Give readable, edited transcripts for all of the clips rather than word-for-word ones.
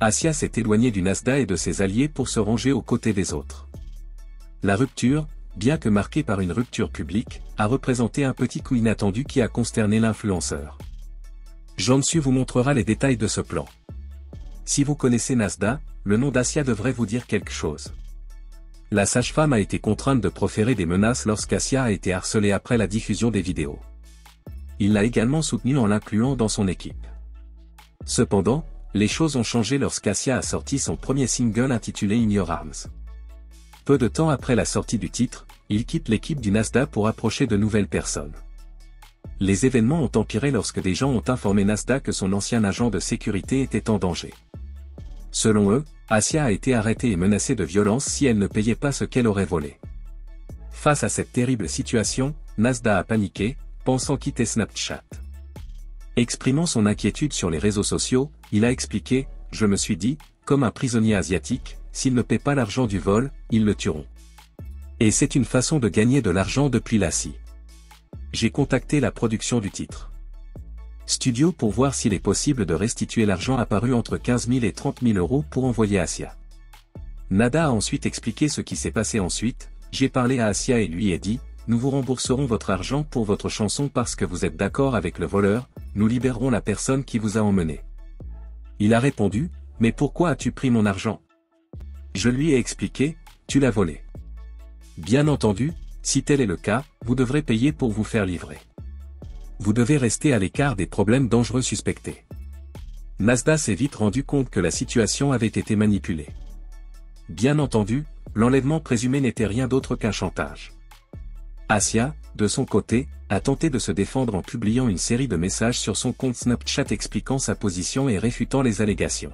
Asia s'est éloignée du Nasdaq et de ses alliés pour se ranger aux côtés des autres. La rupture, bien que marquée par une rupture publique, a représenté un petit coup inattendu qui a consterné l'influenceur. Jansu vous montrera les détails de ce plan. Si vous connaissez Nasdaq, le nom d'Asia devrait vous dire quelque chose. La sage-femme a été contrainte de proférer des menaces lorsqu'Asia a été harcelée après la diffusion des vidéos. Il l'a également soutenue en l'incluant dans son équipe. Cependant, les choses ont changé lorsqu'Asia a sorti son premier single intitulé In Your Arms. Peu de temps après la sortie du titre, il quitte l'équipe du Nasdaq pour approcher de nouvelles personnes. Les événements ont empiré lorsque des gens ont informé Nasdaq que son ancien agent de sécurité était en danger. Selon eux, Asia a été arrêtée et menacée de violence si elle ne payait pas ce qu'elle aurait volé. Face à cette terrible situation, Nasdaq a paniqué, pensant quitter Snapchat. Exprimant son inquiétude sur les réseaux sociaux, il a expliqué « Je me suis dit, comme un prisonnier asiatique, s'ils ne paient pas l'argent du vol, ils le tueront. Et c'est une façon de gagner de l'argent depuis l'Asie. J'ai contacté la production du titre. Studio pour voir s'il est possible de restituer l'argent apparu entre 15 000 et 30 000 euros pour envoyer à Asia. Nada a ensuite expliqué ce qui s'est passé ensuite, j'ai parlé à Asia et lui ai dit, nous vous rembourserons votre argent pour votre chanson parce que vous êtes d'accord avec le voleur, nous libérerons la personne qui vous a emmené. Il a répondu, mais pourquoi as-tu pris mon argent? Je lui ai expliqué, tu l'as volé. Bien entendu, si tel est le cas, vous devrez payer pour vous faire livrer. Vous devez rester à l'écart des problèmes dangereux suspectés. Nasdaq s'est vite rendu compte que la situation avait été manipulée. Bien entendu, l'enlèvement présumé n'était rien d'autre qu'un chantage. Asia, de son côté, a tenté de se défendre en publiant une série de messages sur son compte Snapchat expliquant sa position et réfutant les allégations.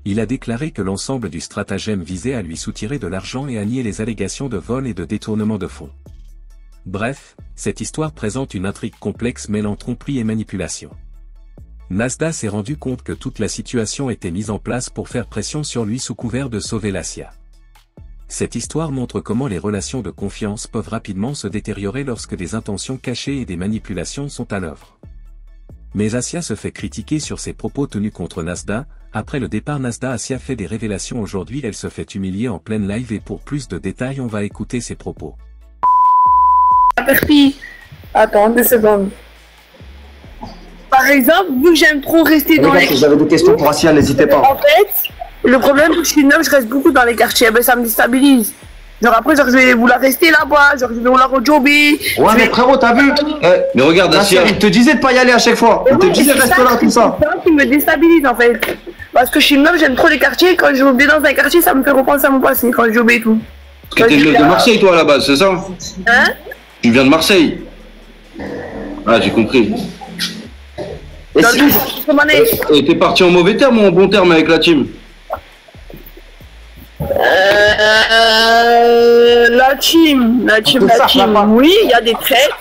Il a déclaré que l'ensemble du stratagème visait à lui soutirer de l'argent et à nier les allégations de vol et de détournement de fonds. Bref, cette histoire présente une intrigue complexe mêlant tromperie et manipulation. Nasdaq s'est rendu compte que toute la situation était mise en place pour faire pression sur lui sous couvert de sauver l'Asia. Cette histoire montre comment les relations de confiance peuvent rapidement se détériorer lorsque des intentions cachées et des manipulations sont à l'œuvre. Mais Asia se fait critiquer sur ses propos tenus contre Nasdaq. Après le départ Nasdaq, Asia fait des révélations. Aujourd'hui elle se fait humilier en pleine live et pour plus de détails on va écouter ses propos. Attends 2 secondes. Par exemple, vu que j'aime trop rester dans les... Si vous avez des questions pour Asia, n'hésitez pas. En fait, le problème c'est que je suis neuf, je reste beaucoup dans les quartiers, ben ça me déstabilise. Genre après, genre je vais vouloir rester là-bas, genre je vais vouloir rejober. Ouais mais frérot, t'as vu Mais regarde Asia, il te disait de pas y aller à chaque fois. Il te disait reste là, tout ça. C'est ça qui me déstabilise en fait. Parce que je suis neuf, j'aime trop les quartiers, quand je vais dans un quartier, ça me fait repenser à mon passé, quand je joue et tout. parce que t'es de Marseille toi à la base, c'est ça? Hein? Tu viens de Marseille? Ah j'ai compris. Et t'es parti en mauvais terme ou en bon terme avec la team? La team, oui, il y a des traites.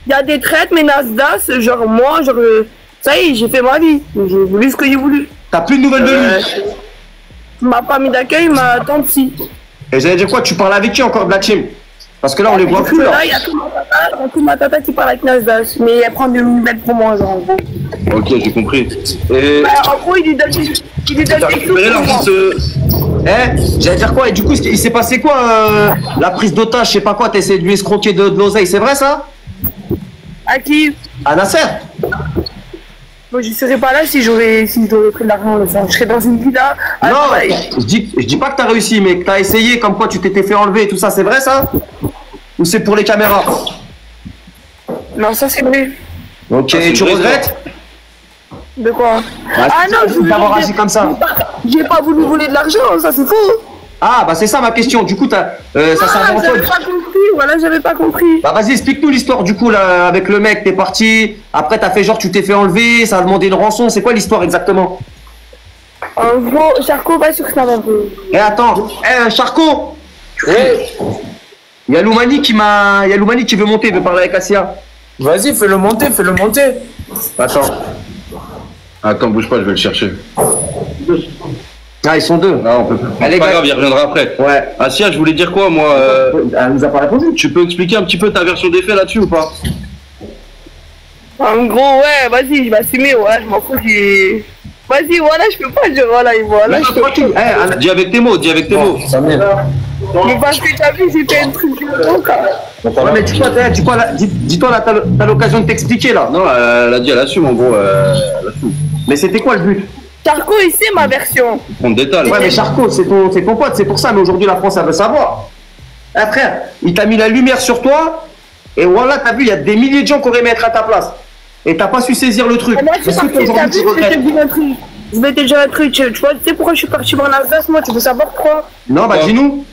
Il y a des traites, mais Nasdaq, genre moi, genre, ça y est, j'ai fait ma vie. J'ai voulu ce que j'ai voulu. T'as plus de nouvelles de lui? Ma famille d'accueil, ma tante si. Et j'allais dire quoi, tu parles avec qui encore de la team? Parce que là on les voit plus là. Là, il y a tout ma tata qui parle avec Nasdaq, mais elle prend des nouvelles pour moi, genre. Ok, j'ai compris. Et... en gros, il lui donne des j'allais dire quoi? Et du coup, il s'est passé quoi la prise d'otage, je sais pas quoi, t'as essayé de lui escroquer de l'oseille, c'est vrai ça? À qui? À Nasser? Moi, je serais pas là si j'aurais pris de l'argent, je serais dans une villa. Non, je dis pas que t'as réussi, mais que t'as essayé, comme quoi tu t'étais fait enlever et tout ça, c'est vrai ça? Ou c'est pour les caméras? Non, ça c'est vrai. Ok, et tu regrettes? De quoi? Ah non, je voulais d'avoir agi comme ça. J'ai pas voulu voler de l'argent, ça c'est faux. Ah bah c'est ça ma question, du coup ça j'avais pas compris, voilà, j'avais pas compris. Bah vas-y, explique-nous l'histoire du coup là, avec le mec, t'es parti, après t'as fait genre tu t'es fait enlever, ça a demandé une rançon, c'est quoi l'histoire exactement? En gros, Charcot, va sur Snap un peu. Eh attends, Charcot. Il y a Loumani qui veut monter, il veut parler avec Asia. Vas-y, fais-le monter. Attends, bouge pas, je vais le chercher. Ah, ils sont deux. Ah, on peut pas. C'est pas grave, il reviendra après. Ouais. Asia, je voulais dire quoi, moi Elle nous a pas répondu. Tu peux expliquer un petit peu ta version des faits là-dessus ou pas? En gros, ouais, vas-y, je vais assumer, ouais, je m'en fous, Vas-y, voilà, je peux pas dire voilà, et voilà. Non, tranquille. Dis avec tes mots, dis avec tes mots. Mais parce que t'as vu, j'ai fait un truc de long, Ouais, mais dis-toi, là, t'as l'occasion de t'expliquer, là. Non, elle a dit, elle assume, en gros. Elle assume. Mais c'était quoi le but? Charcot, il sait ma version. On détale. Ouais, mais Charcot, c'est ton pote, c'est pour ça, mais aujourd'hui, la France, elle veut savoir. Ah, frère, il t'a mis la lumière sur toi, et voilà, t'as vu, il y a des milliers de gens qui auraient aimé être à ta place. Et t'as pas su saisir le truc. Moi, Est-ce que aujourd'hui, tu regrettes? Je vais te dire un truc, tu vois, tu sais pourquoi je suis parti en Alsace, moi, tu veux savoir pourquoi? Non, bah dis-nous.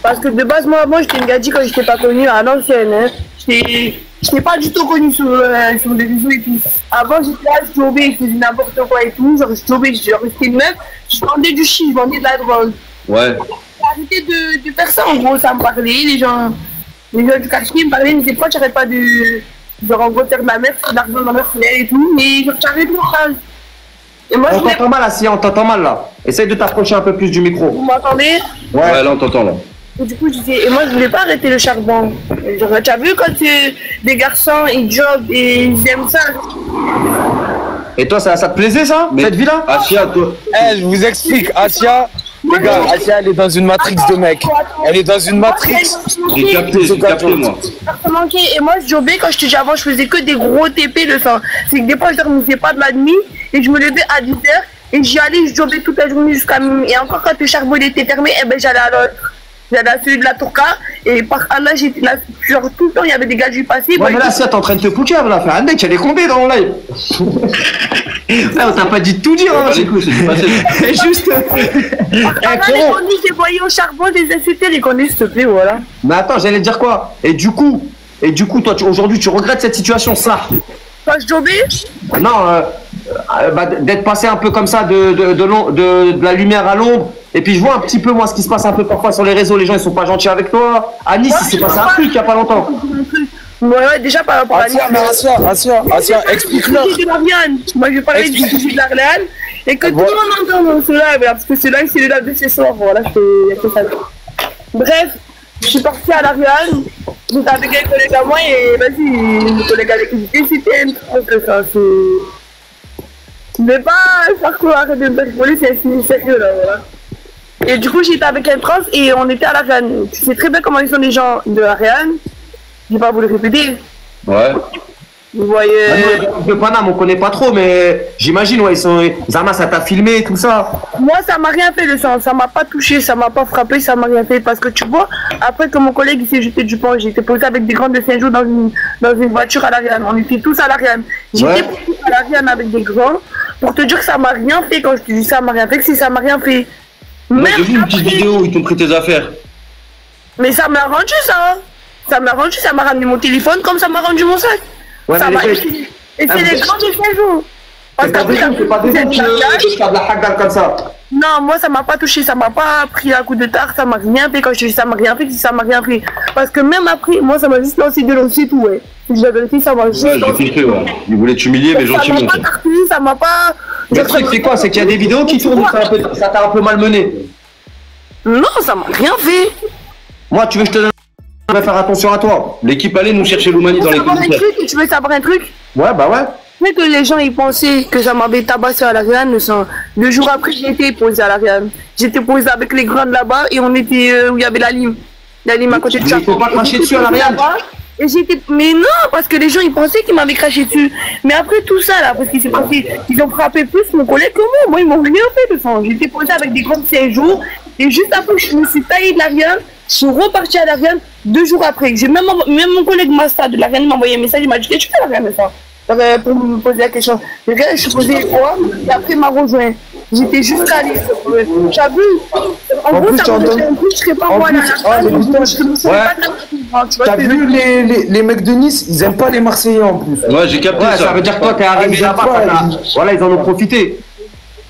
Parce que de base, moi j'étais une gadji quand j'étais pas connue à l'ancienne, hein. Je n'ai pas du tout connue sur les réseaux et tout. Avant, j'étais là, je jobais, je faisais n'importe quoi et tout. Genre, je jobais, j'étais une meuf, je vendais du shit, je vendais de la drogue. Ouais. J'ai arrêté de faire ça, en gros, ça me parlait, les gens du quartier me parlaient, mais des fois, j'arrête pas de rencontrer ma mère, de l'argent dans leur filet et tout, mais j'arrête mon phrase. Et moi, On t'entend mal, Assia, on t'entend mal, là. Essaye de t'approcher un peu plus du micro. Vous m'entendez? Ouais, là, on t'entend, là. Et du coup, je disais, et moi, je voulais pas arrêter le charbon. Genre, tu as vu quand des garçons, ils jobent et ils aiment ça. Et toi, ça te plaisait, ça, cette vie-là? Assia, toi. Eh, je vous explique, Assia, les gars, Assia, elle est dans une matrix de mec. Elle est dans une matrix. J'ai capté, moi. Et moi, je jobais, quand je te dis avant, je faisais que des gros TP le sang. C'est que des fois, je dormais pas de la nuit et je me levais à 10h et j'y allais, je jobais toute la journée jusqu'à minuit. Et encore, quand le charbon était fermé, eh ben, j'allais à l'autre. J'allais à celui de la Tourka et par Allah, j'étais là, genre tout le temps, il y avait des gars du passé. Ouais, mais là, Assia, t'es en train de te foutre, là. Faire un mec, elle est combien dans mon live? Là, on t'a pas dit de tout dire, hein. C'est juste. J'ai voyé au charbon, des insultés, les connais, s'il te plaît, voilà. Mais attends, j'allais dire quoi? Et du coup, toi, aujourd'hui, tu regrettes cette situation, ça? Quand je jobais? Non, d'être passé un peu comme ça de la lumière à l'ombre. Et puis je vois un petit peu moi ce qui se passe un peu parfois sur les réseaux, les gens ils sont pas gentils avec toi. À Nice, il s'est passé un truc il y a pas longtemps. Ouais, déjà par rapport à Nice. Assia, explique-leur. Moi je vais parler du sujet de l'Arléane et que tout le monde entend dans ce live, parce que ce live c'est le live de ce soir, voilà, je fais ça. Bref, je suis partie à l'Arléane, j'étais avec un collègue à moi et vas-y, le collègue avec qui j'étais, c'était un truc, ça c'est... Mais pas faire quoi, arrête de me faire rigoler, c'est sérieux là, voilà. Et du coup, j'étais avec un trans et on était à l'Ariane. Tu sais très bien comment ils sont les gens de l'Ariane. Je vais pas vous le répéter. Ouais. Vous voyez. De Paname, on connaît pas trop, mais j'imagine, ouais, Zama, ça t'a filmé, tout ça. Moi, ça m'a rien fait le sang. Ça m'a pas touché, ça m'a pas frappé, ça m'a rien fait. Parce que tu vois, après que mon collègue il s'est jeté du pont, j'ai été posé avec des grands de 5 jours dans une voiture à l'Ariane. On était tous à l'Ariane. J'étais posé à l'Ariane avec des grands. Pour te dire que ça m'a rien fait, quand je te dis ça m'a rien fait, que si ça m'a rien fait. Moi, j'ai vu une petite vidéo où ils t'ont pris tes affaires. Mais ça m'a rendu ça. Ça m'a rendu, ça m'a ramené mon téléphone comme ça m'a rendu mon sac. Ouais, ça m'a... Et c'est les grands de 5 jours. Parce qu'après, c'est pas des gens qui font de la hagal comme ça. Non, moi ça m'a pas touché, ça m'a pas pris un coup de tard, ça m'a rien fait. Quand je te dis ça m'a rien fait, ça m'a rien fait. Parce que même après, moi ça m'a juste lancé de l'eau, c'est tout, ouais. Si je vérité, ça m'a juste lancé. J'ai compris, ouais. Ils voulaient t'humilier, mais gentiment. Ça m'a pas tarté, ça m'a pas... Le truc c'est quoi? C'est qu'il y a des vidéos qui tournent, ça t'a un peu malmené. Non, ça m'a rien fait. Moi, tu veux que je te donne... On va faire attention à toi. L'équipe allait nous chercher Loumani dans les commentaires. Tu veux savoir un truc? Ouais, bah ouais. Tu sais que les gens ils pensaient que ça m'avait tabassé à l'Ariane. Le jour après, j'ai été posé à l'Ariane. J'étais posé avec les grandes là-bas et on était où il y avait la lime. La lime à côté de ça. Il faut pas cracher dessus à l'Ariane. Et j'étais... Mais non, parce que les gens ils pensaient qu'ils m'avaient craché dessus. Mais après tout ça là, parce qu'il s'est passé, ils ont frappé plus mon collègue que moi. Moi ils m'ont rien fait de ça. J'étais posé avec des grandes 5 jours. Et juste après je me suis taillé de l'Ariane. Je suis reparti à l'Ariane 2 jours après. J'ai même mon collègue Masta de l'Ariane m'a envoyé un message. Il m'a dit qu'est-ce que tu fais à l'Ariane ça? Pour me poser la question. Je suis posé quoi? Et après il m'a rejoint. J'étais juste allé. T'as vu? En gros, je serais pas moi là. T'as vu les mecs de Nice, ils aiment pas les Marseillais en plus. Ouais, j'ai capté ça. Ça veut dire que toi, t'es arrivé là-bas. Voilà, ils en ont profité.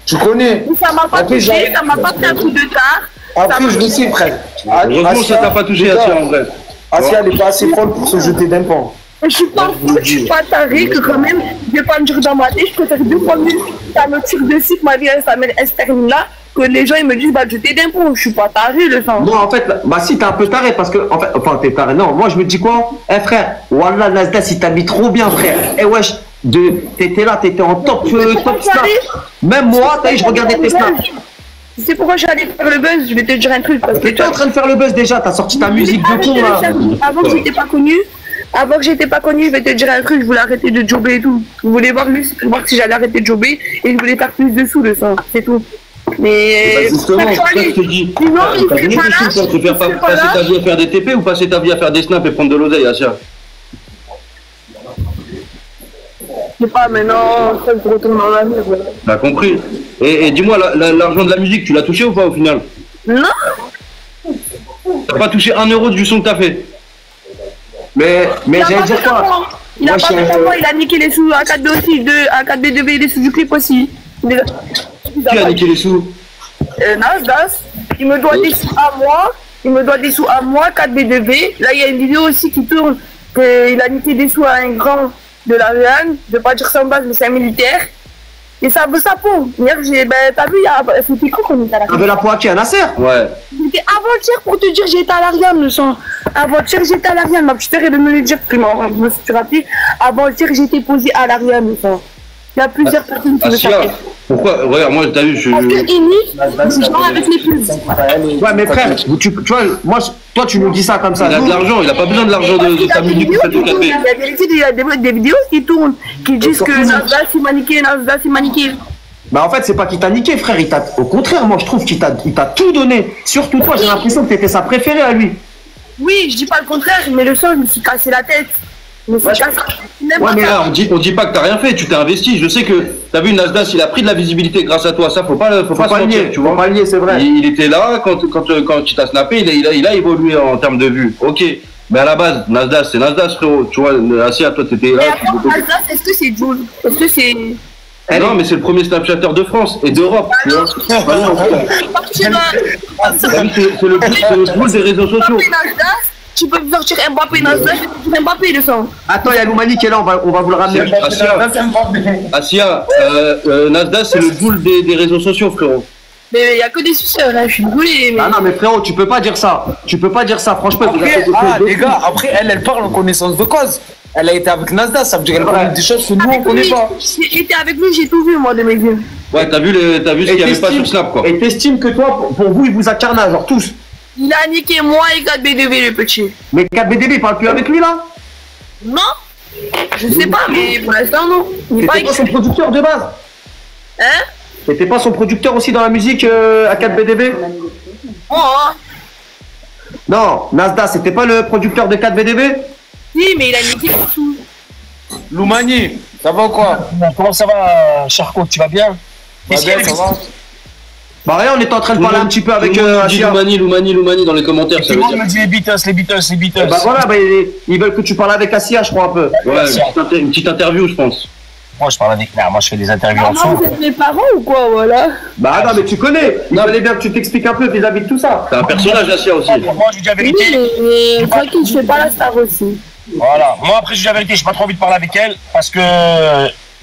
Tu connais. Ça m'a pas touché, ça m'a pas pris un coup de tard. Après, je le sais, frère. Heureusement que ça t'a pas touché, Assia, en vrai. Assia, elle est pas assez folle pour se jeter d'un pont. Je suis pas fou, je suis pas taré, que quand même, je vais pas me dire dans ma tête, je préfère 2 fois mieux, ça me tire dessus, que ma vie, ça se termine là, que les gens, ils me disent, bah, jeter d'impôts, je suis pas taré, le sang. Non, en fait, bah, si, t'es un peu taré, parce que, en fait, enfin, t'es taré, non, moi, je me dis quoi? Eh, frère, Wallah, Nasdaq, il t'habille trop bien, frère. Eh, wesh, T'étais là, t'étais en top snap. Même moi, t'as vu, je regardais tes snaps. Tu sais pourquoi j'allais faire le buzz? Je vais te dire un truc. Parce que T'étais en train de faire le buzz déjà, t'as sorti ta musique de con là. Avant que j'étais pas connu, je vais te dire un truc, je voulais arrêter de jobber et tout. Je voulais voir si j'allais arrêter de jobber et je voulais faire plus de sous de ça, c'est tout. Mais justement, je te dis, t'as donné tes sous, toi, tu préfères passer ta vie à faire des TP ou passer ta vie à faire des snaps et prendre de l'oseille, Asia? Je sais pas, maintenant, ça je retourne dans la vie. Voilà. T'as compris. Et dis-moi, l'argent de la musique, tu l'as touché ou pas au final? Non. T'as pas touché 1 euro du son que t'as fait? Mais j'allais dire quoi? Il a pas fait ça, il a niqué les sous à 4B aussi, à 4B2B, les sous du clip aussi. Qui a niqué les sous? Nasdas, il me doit des sous à moi, 4B2B. Là, il y a une vidéo aussi qui tourne, qu'il a niqué des sous à un grand de la Rihanna, je vais pas dire ça en base, mais c'est un militaire. Et ça veut sa peau. Hier, t'as vu, c'était quand qu'on était à la T'avais la peau à qui, à Nasser? Ouais. C'était avant-hier pour te dire j'étais à l'Ariane, le sang. Avant-hier, j'étais à l'Ariane, ma petite sœur est de me le dire, je me suis rappelé. Avant-hier, j'étais posé à l'Ariane, le sang. Il y a plusieurs personnes qui me savent. Pourquoi? Regarde, moi, t'as vu, Parce que Ini, je parle avec les pubs. Ouais, mais frère, tu vois, toi, tu nous dis ça comme ça. Il a de l'argent, il a pas besoin de l'argent de ta musique pour faire du café. Il y a des vidéos qui tournent, qui disent que Nasdas il m'a niqué, Bah en fait, c'est pas qu'il t'a niqué, frère. Au contraire, moi, je trouve qu'il t'a tout donné. Surtout toi, j'ai l'impression que t'étais sa préférée à lui. Oui, je dis pas le contraire, mais le son, je me suis cassé la tête. Ouais, mais là, on dit pas que t'as rien fait, tu t'es investi. Je sais que t'as vu, Nasdas, il a pris de la visibilité grâce à toi. Ça, faut pas se le nier, tu vois. Faut pas le nier, c'est vrai. Il était là quand tu t'as snappé, il a évolué en termes de vues. Ok. Mais à la base, Nasdas, c'est Nasdas, frérot. Tu vois, Asia, toi, t'étais là. Nasdas, est-ce que c'est Jules? Est-ce que c'est. Non, mais c'est le premier Snapchatter de France et d'Europe. C'est le boule des réseaux sociaux. Tu peux me sortir Mbappé, Nasdas, Mbappé le sang. Attends, il y a Loumani qui est là, on va vous le ramener. Asia, Nasdas, c'est le boule des réseaux sociaux, frérot. Mais il n'y a que des suceurs là, je suis désolé. Mais... Ah non, mais frérot, tu peux pas dire ça. Tu peux pas dire ça, franchement. Après, les gars, après, elle parle en connaissance de cause. Elle a été avec Nasdas, ça veut dire qu'elle parle des choses que nous, on connaît pas. J'étais avec lui, j'ai tout vu, moi, de mes yeux. Ouais, t'as vu ce qu'il n'y avait pas sur Snap, quoi. Et t'estimes que toi, pour vous, il vous a carnage, genre tous. Il a niqué moi et 4B2B, le petit. Mais 4BDB, il parle plus avec lui, là? Non. Je sais pas, mais pour l'instant, non. T'étais pas son producteur de base? Hein? T'étais pas son producteur aussi dans la musique à 4BDB? Oh, hein. Non, Nasdas, c'était pas le producteur de 4BDB? Si, mais il a niqué le sous. Loumani, ça va ou quoi? Comment ça va, Charcot? Tu vas bien? Ça va bien, ça va? Bah rien, on était en train de parler un petit peu avec Asia. Loumani dans les commentaires, ça Tout veut le monde dire. me dit les Beatles. Bah voilà, bah, ils veulent que tu parles avec Asia, je crois un peu. Ouais, une petite interview, je pense. Moi, je parle avec. Non, moi, je fais des interviews en Maman, dessous. vous êtes mes parents ou quoi, voilà? Bah non, mais tu connais. Il fallait bien que tu t'expliques un peu vis-à-vis de tout ça. T'es un personnage, Asia, aussi. Moi, je dis la Oui, vérité. mais tranquille, je fais pas la star aussi. Voilà. Moi, après, je dis la vérité. J'ai pas trop envie de parler avec elle parce que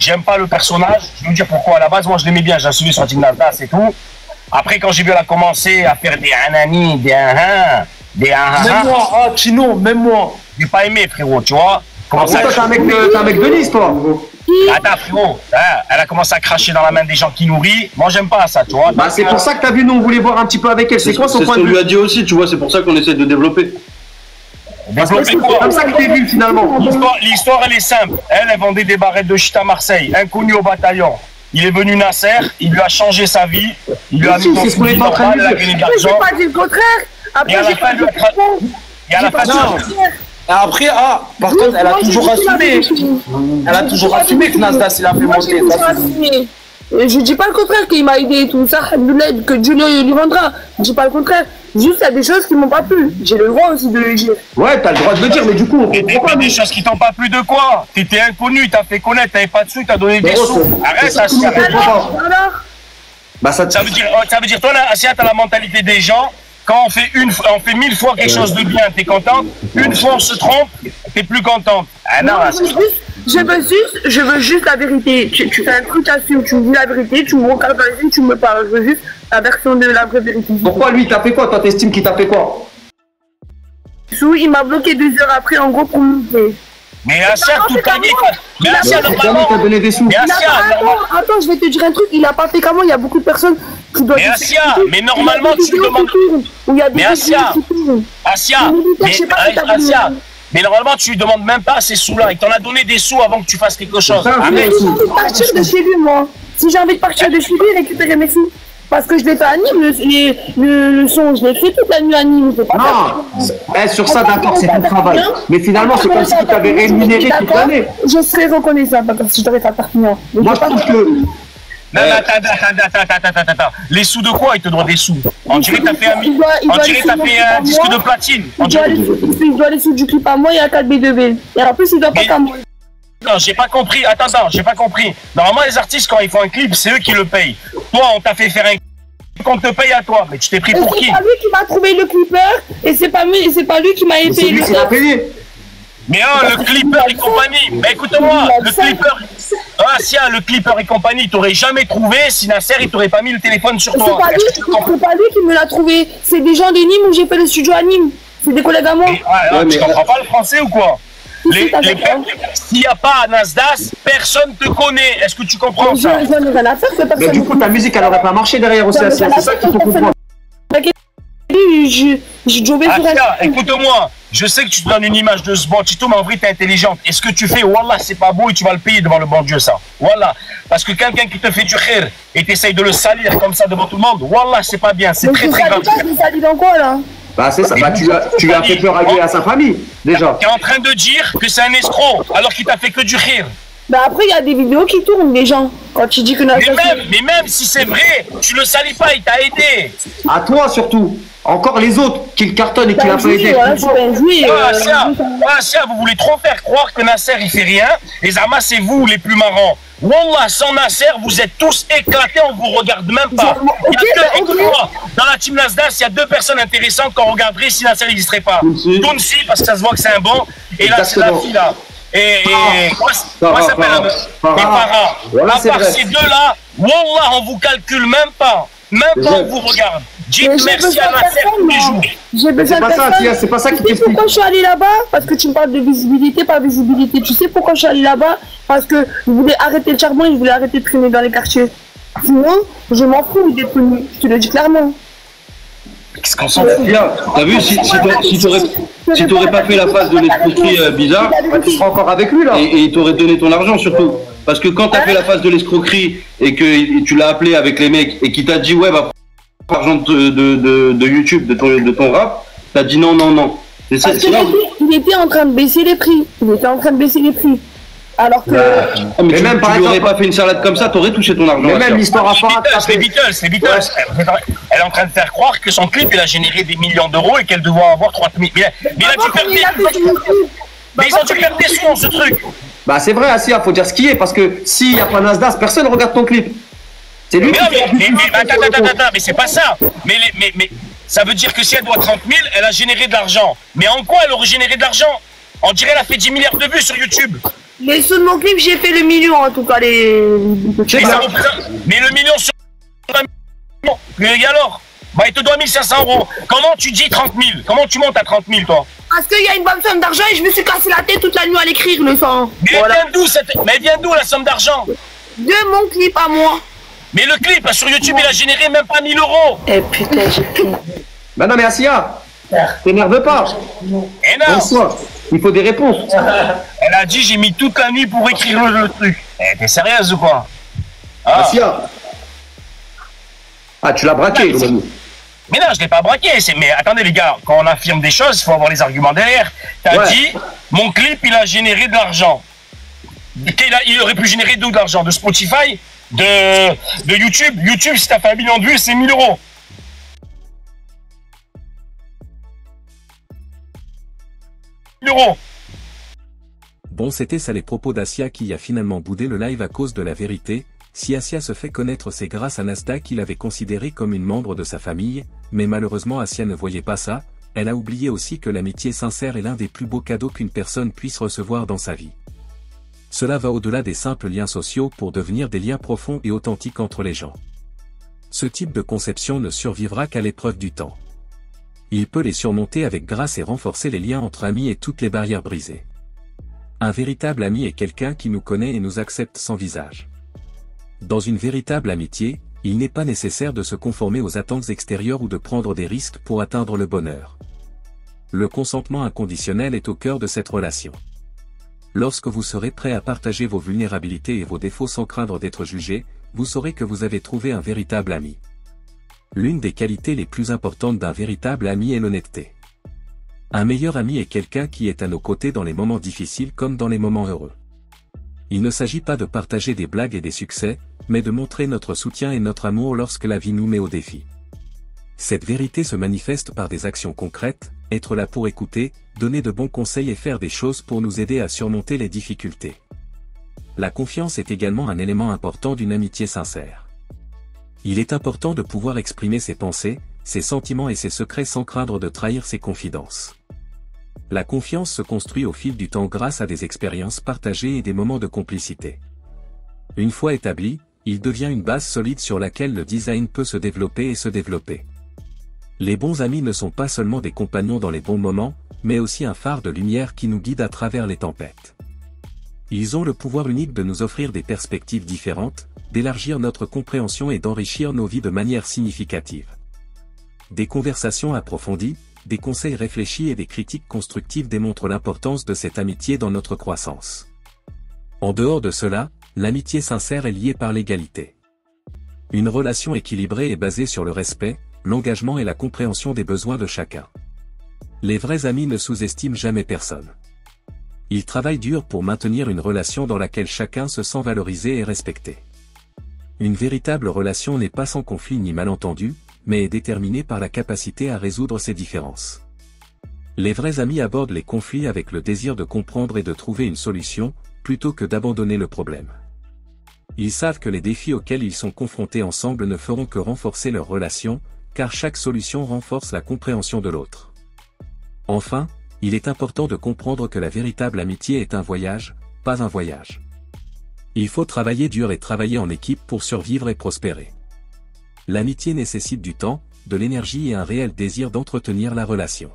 j'aime pas le personnage. Je vais vous dire pourquoi. À la base, moi, je l'aimais bien. J'ai suivi son team Nasdas et tout. Après, quand j'ai vu elle a commencé à faire des anani, des Même moi, ah, Chino, même moi. j'ai pas aimé, frérot, tu vois. Toi, t'es un mec de Nice, toi. Attends, frérot, hein, elle a commencé à cracher dans la main des gens qui nourrissent. Moi, j'aime pas ça, tu vois. Bah, c'est pour ça que t'as vu, nous, on voulait voir un petit peu avec elle. C'est quoi son C'est ce point de qu'on lui vue? a dit aussi, tu vois, c'est pour ça qu'on essaie de développer. Développer C'est quoi? comme ça que t'es vu, finalement. L'histoire, elle est simple. Elle vendait des barrettes de shit à Marseille, inconnu au bataillon. Il est venu Nasser, il lui a changé sa vie, il lui a mis dans c'est ce qu'on est en train de elle a dire. gagné de Mais j'ai l'argent. pas dit le contraire. Et Après, à la j'ai fin, pas dit le contraire. Et à la fin, Non. Et après, par contre, elle a toujours assumé. Elle a toujours assumé que Nasdas, il a fait monter. Ça, c'est- Je dis pas le contraire qu'il m'a aidé et tout ça, que Julio lui vendra. Je dis pas le contraire. Juste, il y a des choses qui m'ont pas plu. J'ai le droit aussi de le dire. Ouais, t'as le droit de le dire, mais du coup, on Et comprend pas. des choses qui t'ont pas plu de quoi? T'étais inconnu, t'as fait connaître, t'avais pas de sous, t'as donné des Gros, sous. c'est- Arrête, c'est ça, Asia. tout le Alors, Bah, ça Ça veut dire, toi, là, Asia, t'as la mentalité des gens. Quand on fait 1000 fois quelque chose de bien, t'es contente. Une fois on se trompe, t'es plus contente. Ah non, non, là, je veux juste la vérité. Tu fais un truc à suivre, tu me dis la vérité, tu me regardes dans les yeux, tu me parles. Je veux juste la version de la vraie vérité. Pourquoi lui, t'as fait quoi? Toi, t'estimes qu'il t'a fait quoi? Il m'a bloqué 2 heures après, en gros, pour me niquer. Mais Asia, toute ta vie. Mais Asia, normalement. T'as donné des sous. Mais Asia, attends, je vais te dire un truc, il a pas fait comme moi, il y a beaucoup de personnes qui doivent. Mais Asia, mais normalement, tu demandes. Mais Asia, mais normalement, tu lui demandes même pas ces sous-là. Il t'en a donné des sous avant que tu fasses quelque chose. Si j'ai envie de partir de chez lui, moi. Si j'ai envie de partir de chez lui, récupérer mes sous. Parce que je l'ai fait à Nîmes, le son, je l'ai fait toute la nuit à Nîmes. Non, sur ça, d'accord, c'est ton travail. Mais finalement, c'est comme si tu t'avais rémunéré toute l'année. Je serais reconnaissant si je devais faire Perpignan. Moi, je trouve que. Non, attends. Les sous de quoi? Il te doit des sous. On dirait que t'as fait un disque de platine. Il doit les sous du clip à moi et à 4B2B. Et en plus, il doit pas qu'à moi. Non, j'ai pas compris. Attends, j'ai pas compris. Normalement, les artistes, quand ils font un clip, c'est eux qui le payent. Toi, on t'a fait faire un clip qu'on te paye à toi. Mais tu t'es pris pour qui? C'est pas lui qui m'a trouvé le clipper et c'est pas lui qui m'a payé. C'est lui qui l'a payé. Mais le clipper et compagnie. Mais écoute-moi, le clipper. Asia, le clipper et compagnie, t'aurais jamais trouvé si Nasser, il t'aurait pas mis le téléphone sur toi. C'est pas lui qui me l'a trouvé. C'est des gens de Nîmes où j'ai fait le studio à Nîmes. C'est des collègues à moi. Tu comprends pas le français ou quoi? S'il n'y a pas Nasdas, personne te connaît. Est-ce que tu comprends ça? Mais du coup, ta musique, elle aurait pas marché derrière aussi. C'est ça qu'il faut comprendre. Écoute-moi, je sais que tu te donnes une image de ce bon Tito, mais en vrai, t'es intelligente. Et ce que tu fais, Wallah, c'est pas beau et tu vas le payer devant le bon Dieu, ça. Wallah. Parce que quelqu'un qui te fait du khir et t'essaye de le salir comme ça devant tout le monde, Wallah, c'est pas bien. C'est très grave. Tu salis dans quoi, là? Bah c'est ça, tu lui as fait peur à sa famille, déjà. Tu es en train de dire que c'est un escroc, alors qu'il t'a fait que du rire. Bah après, il y a des vidéos qui tournent, des gens, quand tu dis que... Mais même si c'est vrai, tu le salis pas, il t'a aidé. À toi, surtout. Encore les autres qui le cartonnent et qui l'ont pas aidé. Asia, vous voulez trop faire croire que Nasser, il fait rien, et Zama, c'est vous les plus marrants. Wallah, sans Nasser, vous êtes tous éclatés, on vous regarde même pas. Écoute-moi, dans la team Nasdas, il y a deux personnes intéressantes qu'on regarderait si Nasser n'existerait pas. Tounsi, parce que ça se voit que c'est un bon, et là, c'est la fille là. Et comment s'appelle Farah. À part ces deux-là, Wallah, on vous calcule même pas. Même pas on vous regarde. Dites merci à Nasser tous les jours. J'ai besoin de personne. C'est pas ça qui t'explique. Tu sais pourquoi je suis allé là-bas? Parce que tu me parles de visibilité, pas visibilité. Tu sais pourquoi je suis allé là-bas? Parce que je voulais arrêter le charbon et je voulais arrêter de traîner dans les quartiers. Sinon, je m'en fous d'être connu. Je te le dis clairement. Qu'est-ce qu'on s'en fout? T'as vu, si t'aurais pas fait la phase de l'escroquerie bizarre, tu seras encore avec lui là. Et il t'aurait donné ton argent surtout. Parce que quand t'as fait la phase de l'escroquerie et que tu l'as appelé avec les mecs et qu'il t'a dit ouais bah l'argent de YouTube, de ton rap, t'as dit non. Parce qu'il était en train de baisser les prix. Alors que... mais tu lui aurais pas fait une salade comme ça, t'aurais touché ton argent. Mais même l'histoire à part... Les Beatles. Elle est en train de faire croire que son clip, il a généré des millions d'euros et qu'elle devait avoir 30 000... Mais il a dû perdre mais ils ont dû perdre des sous dans ce truc. Bah c'est vrai, Asia, faut dire ce qui est, parce que s'il n'y a pas Nasdas, personne ne regarde ton clip. C'est lui attends, mais c'est pas ça. Mais ça veut dire que si elle doit 30 000, elle a généré de l'argent. Mais en quoi elle aurait généré de l'argent? On dirait qu'elle a fait 10 milliards de vues sur YouTube. Les sous de mon clip, j'ai fait le million en tout cas. Mais le million sur un million. Et alors? Bah il te doit 1500 €. Comment tu dis 30 000? Comment tu montes à 30 000 toi? Parce qu'il y a une bonne somme d'argent et je me suis cassé la tête toute la nuit à l'écrire le sang. Mais vient d'où la somme d'argent? De mon clip à moi. Mais le clip sur YouTube il a généré même pas 1000 €. Eh putain, j'ai pris. Bah non mais Asia, t'énerve pas. Et non. Il faut des réponses. Elle a dit j'ai mis toute la nuit pour écrire le truc. Eh, t'es sérieuse ou quoi? Asia. Ah tu l'as braqué. Mais non, je l'ai pas braqué. Mais attendez les gars, quand on affirme des choses, il faut avoir les arguments derrière. T'as dit mon clip il a généré de l'argent. Il aurait pu générer d'où de l'argent? De Spotify? De YouTube? YouTube, si t'as fait 1 million de vues, c'est 1000 €. Bon, c'était ça les propos d'Asia qui a finalement boudé le live à cause de la vérité. Si Asia se fait connaître, c'est grâce à Nasda qu'il avait considéré comme une membre de sa famille, mais malheureusement Asia ne voyait pas ça. Elle a oublié aussi que l'amitié sincère est l'un des plus beaux cadeaux qu'une personne puisse recevoir dans sa vie. Cela va au-delà des simples liens sociaux pour devenir des liens profonds et authentiques entre les gens. Ce type de conception ne survivra qu'à l'épreuve du temps. Il peut les surmonter avec grâce et renforcer les liens entre amis et toutes les barrières brisées. Un véritable ami est quelqu'un qui nous connaît et nous accepte sans visage. Dans une véritable amitié, il n'est pas nécessaire de se conformer aux attentes extérieures ou de prendre des risques pour atteindre le bonheur. Le consentement inconditionnel est au cœur de cette relation. Lorsque vous serez prêt à partager vos vulnérabilités et vos défauts sans craindre d'être jugé, vous saurez que vous avez trouvé un véritable ami. L'une des qualités les plus importantes d'un véritable ami est l'honnêteté. Un meilleur ami est quelqu'un qui est à nos côtés dans les moments difficiles comme dans les moments heureux. Il ne s'agit pas de partager des blagues et des succès, mais de montrer notre soutien et notre amour lorsque la vie nous met au défi. Cette vérité se manifeste par des actions concrètes, être là pour écouter, donner de bons conseils et faire des choses pour nous aider à surmonter les difficultés. La confiance est également un élément important d'une amitié sincère. Il est important de pouvoir exprimer ses pensées, ses sentiments et ses secrets sans craindre de trahir ses confidences. La confiance se construit au fil du temps grâce à des expériences partagées et des moments de complicité. Une fois établi, il devient une base solide sur laquelle le design peut se développer et se développer. Les bons amis ne sont pas seulement des compagnons dans les bons moments, mais aussi un phare de lumière qui nous guide à travers les tempêtes. Ils ont le pouvoir unique de nous offrir des perspectives différentes, d'élargir notre compréhension et d'enrichir nos vies de manière significative. Des conversations approfondies, des conseils réfléchis et des critiques constructives démontrent l'importance de cette amitié dans notre croissance. En dehors de cela, l'amitié sincère est liée par l'égalité. Une relation équilibrée est basée sur le respect, l'engagement et la compréhension des besoins de chacun. Les vrais amis ne sous-estiment jamais personne. Ils travaillent dur pour maintenir une relation dans laquelle chacun se sent valorisé et respecté. Une véritable relation n'est pas sans conflit ni malentendu, mais est déterminée par la capacité à résoudre ces différences. Les vrais amis abordent les conflits avec le désir de comprendre et de trouver une solution, plutôt que d'abandonner le problème. Ils savent que les défis auxquels ils sont confrontés ensemble ne feront que renforcer leur relation, car chaque solution renforce la compréhension de l'autre. Enfin, il est important de comprendre que la véritable amitié est un voyage, pas un voyage. Il faut travailler dur et travailler en équipe pour survivre et prospérer. L'amitié nécessite du temps, de l'énergie et un réel désir d'entretenir la relation.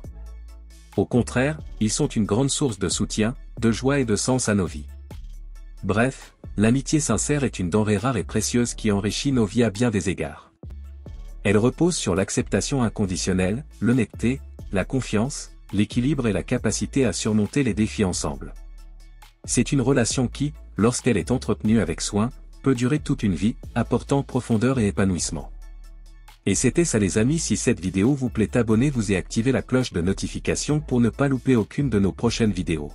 Au contraire, ils sont une grande source de soutien, de joie et de sens à nos vies. Bref, l'amitié sincère est une denrée rare et précieuse qui enrichit nos vies à bien des égards. Elle repose sur l'acceptation inconditionnelle, l'honnêteté, la confiance, l'équilibre et la capacité à surmonter les défis ensemble. C'est une relation qui, lorsqu'elle est entretenue avec soin, peut durer toute une vie, apportant profondeur et épanouissement. Et c'était ça les amis, si cette vidéo vous plaît, abonnez-vous et activez la cloche de notification pour ne pas louper aucune de nos prochaines vidéos.